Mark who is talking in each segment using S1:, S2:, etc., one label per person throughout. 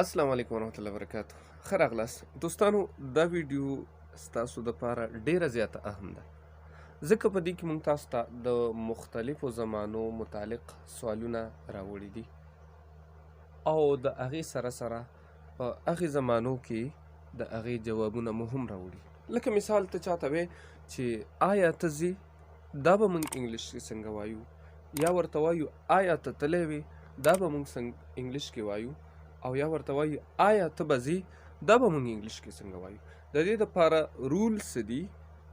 S1: السلام علیکم ورحمت الله وبرکاتو. ښه راغلاست دوستانو. دا ویډیو ستاسو دپاره ډیره زیاته اهم ده، ځکه په دې کې موږ تاسو ته د مختلفو زمانو متعلق سوالونه راوړي دي او د هغې سره سره په هغې زمانو کې د هغې جوابونه مو هم راوړي. لکه مثال ته چاته وی چې آیا ته ځې، دا به موږ انګلیش کې څنګه وایو، یا ورته وایو آیا ته تللی وې، دا به موږ انګلیش کې وایو، او یا ورته وایو آیا ته به ځې، دا به موږ انګلیش کې څنګه وایو. د دې دپاره رول څه دي،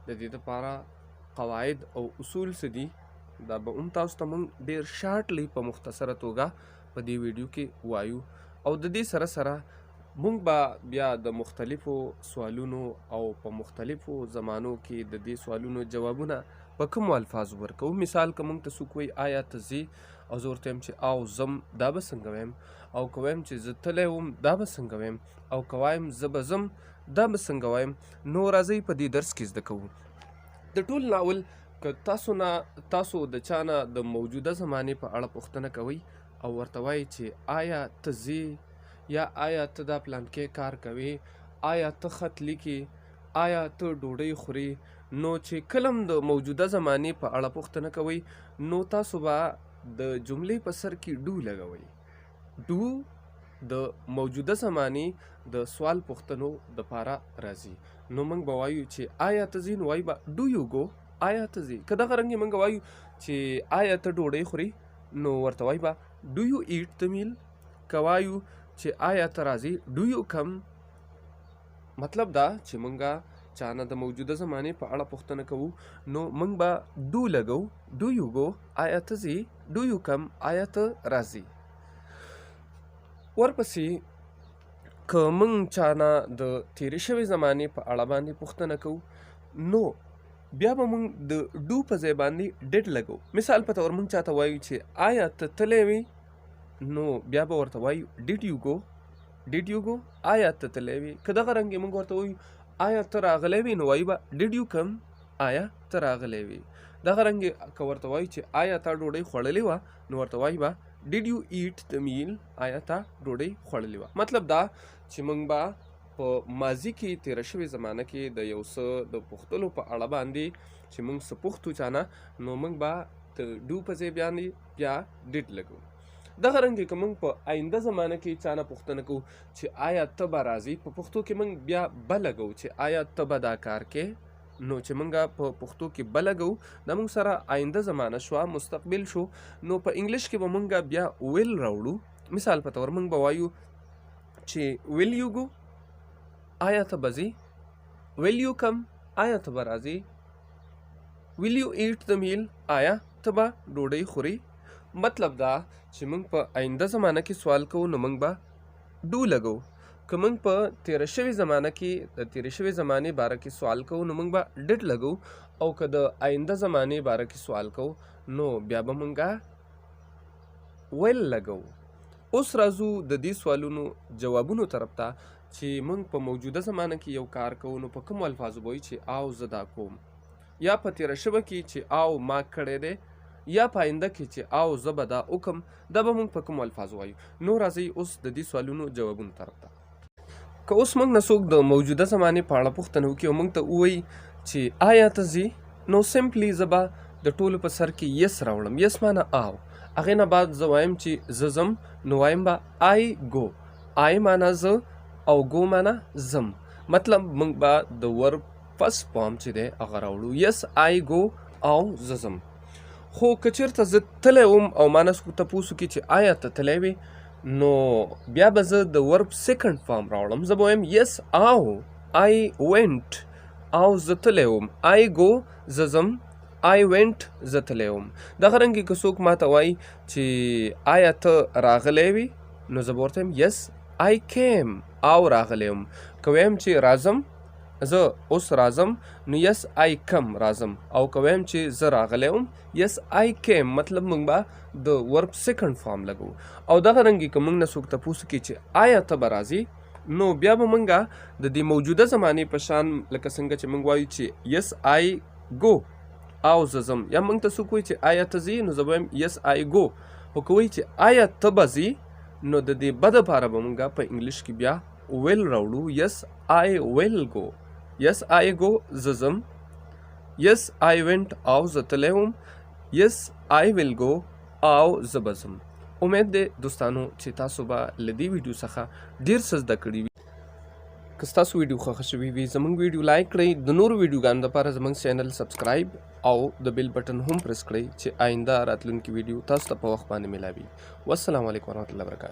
S1: د دې دپاره قواعد او اصول څه دي، دا به هم تاسو ته موږ ډېر شارټلی په مختصره توګه په دې ویډیو کې وایو. او د دې سره سره موږ به بیا د مختلفو سوالونو او په مختلفو زمانو کې د دې سوالونو جوابونه په کومو الفاظو ورکوو. مثال که موږ ته څوک وایي آیا ته ځې، او زه ورته وایم چې او ځم، دا به څنګه ویم، او که وایم چې زه تللی وم، دا به څنګه ویم، او که وایم زه به ځم، دا به څنګه وایم. نو راځئ په دې درس کې زده کوو. د ټول ناول که تاسو د چا نه د موجوده زمانې په اړه پوښتنه کوئ او ورته وایي چې آیا ته ځې، یا آیا ته دا پلانکې کار کوې، آیا ته خط لیکې، آیا ته ډوډۍ خورې، نو چې کله هم د موجوده زمانې په اړه پوښتنه کوئ نو تاسو به د جملې په سر کې ډو لګوئ. ډو د موجوده زمانې د سوال پوښتنو دپاره راځي. نو موږ به وایو چې آیا ته ځې، نو وایي به ډو یو گو، آیا ته ځې. که دغه رنګ موږ وایو چې آیا ته ډوډۍ خورې، نو ورته وایي به ډو یو ایټ د میل. که وایو چې آیا ته راځې، ډو یو کم. مطلب دا چې موږ چا نه د موجوده زمانې په اړه پوښتنه کوو نو موږ به ډو لګو، ډو یو گو، آیا ته ځې، ډو یو کم، آیا ته راځې. ورپسې که موږ چا نه د تیرې شوې زمانې په اړه باندې پوښتنه کوو نو بیا به موږ د ډو په ځای باندې ډډ لګو. مثال په طور موږ چاته وایو چې آیا ته تللی وې، نو بیا به ورته وایو ډډ یو گو، ډډ یو گو، آیا ته تللی وې. که دغه رنګ موږ ورته وایو آیا ته راغلی وې، نو وایو به ډډ یو کم، آیا ته راغلی وې. دغه رنګ که ورته وایو چې آیا تا ډوډۍ خوړلې وه، نو ورته وایو به ډډ یو ایټ د میل، آیا تا ډوډۍ خوړلې وه. مطلب دا چې موږ به په ماضي کې تیره شوې زمانه کې د یو څه د پوښتلو په اړه باندې چې موږ څه پوښتو چا نه، نو موږ به د ډو په ځای باندې بیا ډډ لګو. دغه رنګ که موږ په آینده زمانه کې چا نه پوښتنه کوو چې آیا ته به راځې، په پښتو کې موږ بیا به لګو چې آیا ته به دا کار کې. نو چې موږ په پښتو کې به لګو دا موږ سره آینده زمانه شوه، مستقبل شو. نو په انګلیش کې به موږ بیا ویل راوړو. مثال په طور موږ به وایو چې ویل یو گو، آیا ته به ځې، ویل یو کم، آیا ته به راځې، ویل یو ایټ د میل، آیا ته به ډوډۍ خورې. مطلب دا چې موږ په آینده زمانه کې سوال کوو نو موږ به ډو لګو. که موږ په تیره شوې زمانه کې د تیرې شوې زمانې باره کې سوال کوو نو موږ به ډډ لګو، او که د آینده زمانې باره کې سوال کوو نو بیا به موږ ویل لګو. اوس راځو د دې سوالونو جوابونو طرف ته چې موږ په موجوده زمانه کې یو کار کوو نو په کومو الفاظو به وایو چې او زه دا کوم، یا په تیره شوه کې چې او ما کړی دی، یا په آینده کې چې او زه به دا وکم، دا به موږ په کومو الفاظو وایو. نو راځئ اوس د دې سوالونو جوابونو طرف ته. که اوس موږ نه څوک د موجوده زمانې په اړه پوښتنه وکړي او موږ ته ووایي چې آیا ته ځې، نو سمپلی زه به د ټولو په سر کې یس راوړم. یس معنی او، هغې نه بعد زه وایم چې زه ځم، نو وایم به آی گو. آی معنی زه او گو معنی ځم. مطلب موږ به د ورب فرست فارم چې دی هغه راوړو، یس آی گو او زه ځم. خو که چېرته زه تللی وم او ما نه څوک تپوس وکړي چې آیا ته تللی وې، نو بیا به زه د ورب سیکنډ فارم راوړم. زه به وایم یس او، آی وینټ، او زه تللی وم، آی گو زه ځم، آی وینټ زه تللی وم. دغه رنګې که څوک ما ته وایي چې آیا ته راغلی وې، نو زه به ورته وایم یس آی کیم، او راغلی وم. که وایم چې راځم، زه اوس راځم، نو یس آی کم، راځم. او که وایم چې زه راغلی وم، یس آی کیم. مطلب موږ به د ورب سیکنډ فارم لګو. او دغه رنګې که موږ نه څوک تپوس وکړي چې آیا ته به راځې، نو بیا به موږ د دې موجوده زمانې په شان لکه څنګه چې موږ وایو چې یس آی گو او زه ځم، یا موږ ته څوک وایي چې آیا ته ځې، نو زه به وایم یس آی گو. خو که وایي چې آیا ته به ځې، نو د دې بد لپاره به مونږ په انګلیش کې بیا ویل راوړو. یس آی ویل گو، یس آی گو زه ځم، یس آی وینټ او زه تللی وم، یس آی ویل گو او زه به ځم. امید دی دوستانو چې تاسو به له دې ویډیو څخه ډېر څه زده کړي وي. که ستاسو ویډیو خوښه شوې وي زموږ ویډیو لایک کړئ، د نورو ویډیوګانو لپاره زموږ چینل سبسکرایب او د بیل بټن هم پرس کړئ چې آینده راتلونکي ویډیو تاسو ته په وخت باندې ملاوي. والسلام علیکم ورحمة الله وبرکاته.